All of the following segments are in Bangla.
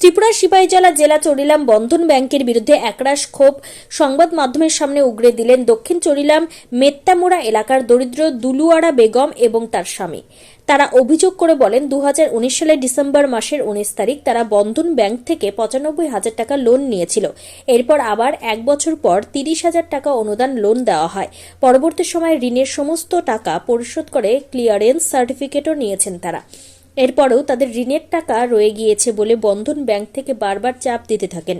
ত্রিপুরার সিপাহীজলা জেলা চরিলাম বন্ধন ব্যাংকের বিরুদ্ধে একরাশ ক্ষোভ সংবাদ মাধ্যমের সামনে উগরে দিলেন দক্ষিণ চরিলাম মেত্তামোড়া এলাকার দরিদ্র দুলুয়ারা বেগম এবং তার স্বামী। তারা অভিযোগ করে বলেন 2019 সালের ডিসেম্বর মাসের 19 তারিখ তারা বন্ধন ব্যাংক থেকে 95,000 টাকা লোন নিয়েছিল। এরপর আবার এক বছর পর 30,000 টাকা অনুদান লোন দেওয়া হয়। পরবর্তী সময়ে ঋণের সমস্ত টাকা পরিশোধ করে ক্লিয়ারেন্স সার্টিফিকেটও নিয়েছেন তারা। এরপরেও তাদের ঋণের টাকা রয়ে গিয়েছে বলে বন্ধন ব্যাংক থেকে বারবার চাপ দিতে থাকেন।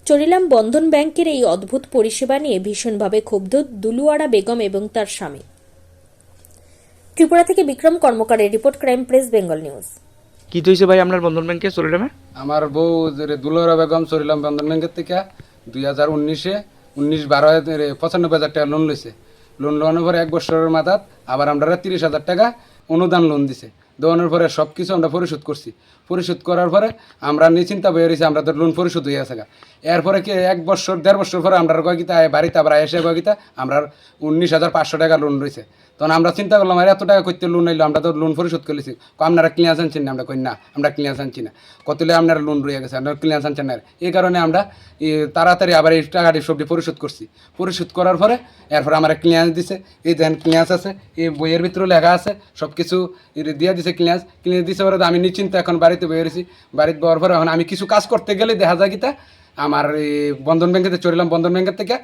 চরিলাম বন্ধন ব্যাংকের এই অদ্ভুত পরিষেবা নিয়ে ভীষণভাবে ক্ষুব্ধ দুলুয়ারা বেগম এবং তার স্বামী। ত্রিপুরা থেকে বিক্রম কর্মকারের report, crime press Bengal news. কি হয়েছে ভাই আপনার বন্ধন ব্যাংকে চরিলামে? আমার বউ দুলুয়ারা বেগম চরিলাম বন্ধন ব্যাংকের থেকে 2019-এ 19-12 95,000 টাকা লোন লইছে। লোন লোনের পরে এক বছরের মাথাত আবার আমরা 30,000 টাকা অনুদান লোন দিছে। দেওয়ানোর পরে সব কিছু আমরা পরিশোধ করছি। পরিশোধ করার পরে আমরা নিশ্চিন্তা বয়ে রয়েছি, আমরা তো লোন পরিশোধ হয়ে আছে। এরপরে কি 1-1.5 বছর পরে আমরা কয়েকটা বাড়িতে আবার এসে কয়েকটা আমরা 19,500 টাকা লোন রয়েছে। তখন আমরা চিন্তা করলাম আর এত টাকা করতে লোন নিলাম, আমরা তো লোন পরিশোধ করেছি। আপনারা ক্লিয়ারেন্স আনছেন না? আমরা কই না, আমরা ক্লিয়ারেন্স আনছি না। কতলে আপনারা লোন রয়ে গেছে, আপনারা ক্লিয়ারেন্স আনছেন না। এই কারণে আমরা তাড়াতাড়ি আবার এই টাকাটি সবটি পরিশোধ করছি। পরিশোধ করার পরে এরপরে আমার ক্লিয়ারেন্স দিছে। এই দেখেন ক্লিয়ারেন্স আছে, এই বইয়ের ভিতরে লেখা আছে, সব কিছু দিয়ে দিছে। ক্লিয়ারেন্স দিছে পরে আমি নিশ্চিন্তে এখন বাড়িতে বয়ে রয়েছি। বাড়িতে বওয়ার পরে এখন আমি কিছু কাজ করতে গেলে দেখা যায় কিতা আমার এই বন্ধন ব্যাংকেতে চলিলাম বন্ধন ব্যাংকের থেকে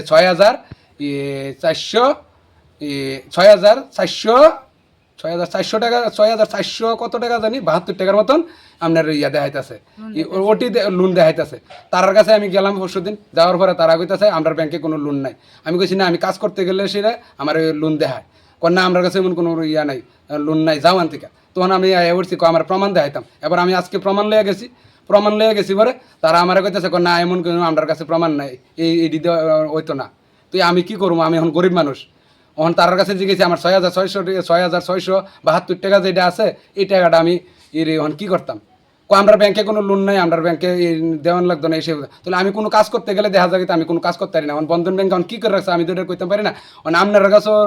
6,400 টাকা 6,400 কত টাকা জানি 72 টাকার মতন আপনার ইয়া দেখাইতেছে, ওটি লোন দেখাইতেছে। তার কাছে আমি গেলাম পরশুদিন, যাওয়ার পরে তারা কইতাছে আমার ব্যাংকে কোনো লোন নাই। আমি কইছি না, আমি কাজ করতে গেলে সেটা আমার লোন দেখায়। না আমার কাছে এমন কোনো ইয়া নাই, লোন নাই, যাও আন থেকে। তখন আমি উঠছি, আমার প্রমাণ দেখাইতাম। এবার আমি আজকে প্রমাণ লইয়া গেছি পরে তারা আমার কইতেছে না এমন কোনো আমার কাছে প্রমাণ নাই, এই দিতে হইতো না। তুই আমি কি করবো, আমি এখন গরিব মানুষ। এখন তার কাছে জিজ্ঞেসি আমার 6,672 টাকা যেটা আছে এই টাকাটা আমি এখন কী করতাম। আমরা ব্যাংকে কোনো লোন নাই, আমরা ব্যাংকে দেওয়ান লাগতো না এসে। তাহলে আমি কোনো কাজ করতে গেলে দেখা যায় আমি কোনো কাজ করতে পারি না। এখন বন্ধন ব্যাংক এখন কী করে রাখছে আমি তো এটা করতে পারি না। আপনার কাছেও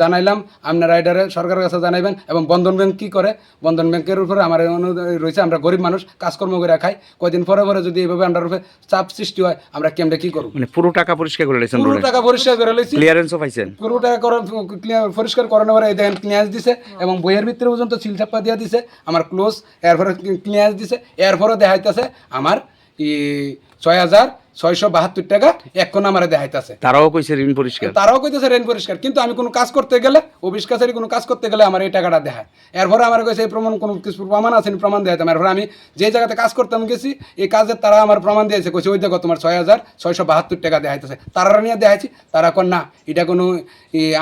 জানাইলাম, আপনারা এটা সরকারের কাছে জানাইবেন। এবং বন্ধন ব্যাংক কী করে, বন্ধন ব্যাংকের উপরে আমার রয়েছে, আমরা গরিব মানুষ কাজকর্ম করে খাই। কয়দিন পরে যদি এইভাবে আমরা উপরে চাপ সৃষ্টি হয় আমরা কেমনে কী করবো। মানে পুরো টাকা পরিষ্কার করে লেছেন? পুরো টাকা পরিষ্কার করে লেছি, ক্লিয়ারেন্সও পাইছেন? পুরো টাকা পরিষ্কার করানোর পরে এই দেখেন ক্লিয়ারেন্স দিছে এবং বইয়ের ভিতরে পর্যন্ত সিল ছাপ্পা দিয়ে দিছে আমার ক্লোজ। এরপরে ক্লিয়ারেন্স দিছে, এরপরে দেখাইতেছে আমার 6,672 টাকা এখন আমার দেখাইতেছে। তারাও কইছে ঋণ পরিষ্কার, তারাও কইতেছে ঋণ পরিষ্কার, কিন্তু আমি কোনো কাজ করতে গেলে অফিস কাছারি কোনো কাজ করতে গেলে আমার এই টাকাটা দেখায়। এরপরে আমার কাছে এই প্রমাণ কোনো কিছু প্রমাণ আছে, প্রমাণ দেখাইতাম। এরপরে আমি যে জায়গাতে কাজ করতাম গেছি এই কাজের তারা আমার প্রমাণ দিয়েছে, কইছে ওই দেখো তোমার 6,672 টাকা দেখাইতেছে। তারা নিয়ে দেখাইছি, তারা কোন না এটা কোনো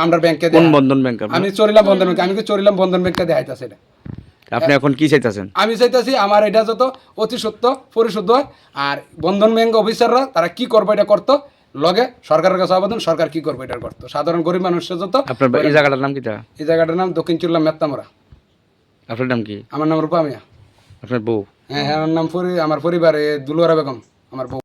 আমরা ব্যাংকে, বন্ধন ব্যাংক, আমি চরিলাম বন্ধন ব্যাংক, আমি চরিলাম বন্ধন ব্যাংকে দেখাইতেছে। এটা আপনি এখন কি চাইতেছেন? আমি চাইতেছি আমার এটা যত অতি সত্য পরিশুদ্ধ হয়। আর বন্ধন ব্যাংক অফিসাররা তারা কি করবো এটা করতো, লগে সরকারের কাছে আবেদন, সরকার কি করবো এটা করতো। সাধারণ গরিব মানুষের যত। আপনার এই জায়গাটার নাম কি? এই জায়গাটার নাম দক্ষিণ চরিলাম মেত্তামোড়া। আপনার নাম কি? আমার নাম রূপা মিয়া। আপনার বউ? হ্যাঁ, আমার নাম আমার পরিবারে দুলুয়ারা বেগম আমার বউ।